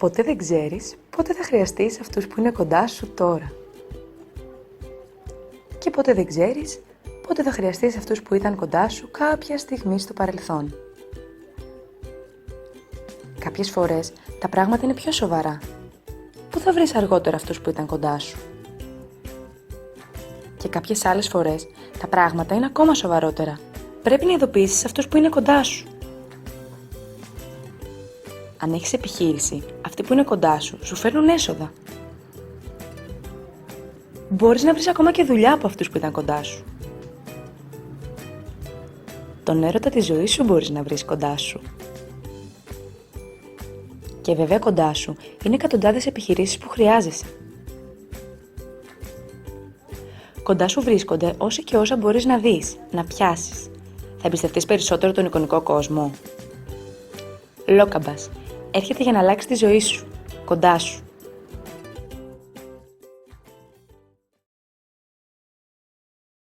Ποτέ δεν ξέρεις πότε θα χρειαστείς αυτούς που είναι κοντά σου τώρα. Και ποτέ δεν ξέρεις πότε θα χρειαστείς αυτούς που ήταν κοντά σου κάποια στιγμή στο παρελθόν. Κάποιες φορές τα πράγματα είναι πιο σοβαρά. Πού θα βρεις αργότερα αυτούς που ήταν κοντά σου. Και κάποιες άλλες φορές τα πράγματα είναι ακόμα σοβαρότερα. Πρέπει να ειδοποιήσεις αυτούς που είναι κοντά σου. Αν έχεις επιχείρηση, αυτοί που είναι κοντά σου σου φέρνουν έσοδα. Μπορείς να βρεις ακόμα και δουλειά από αυτούς που ήταν κοντά σου. Τον έρωτα της ζωής σου μπορείς να βρεις κοντά σου. Και βέβαια κοντά σου είναι εκατοντάδες επιχειρήσεις που χρειάζεσαι. Κοντά σου βρίσκονται όσοι και όσα μπορείς να δεις, να πιάσεις. Θα εμπιστευτείς περισσότερο τον εικονικό κόσμο. Λόκαμπας έρχεται για να αλλάξει τη ζωή σου, κοντά σου.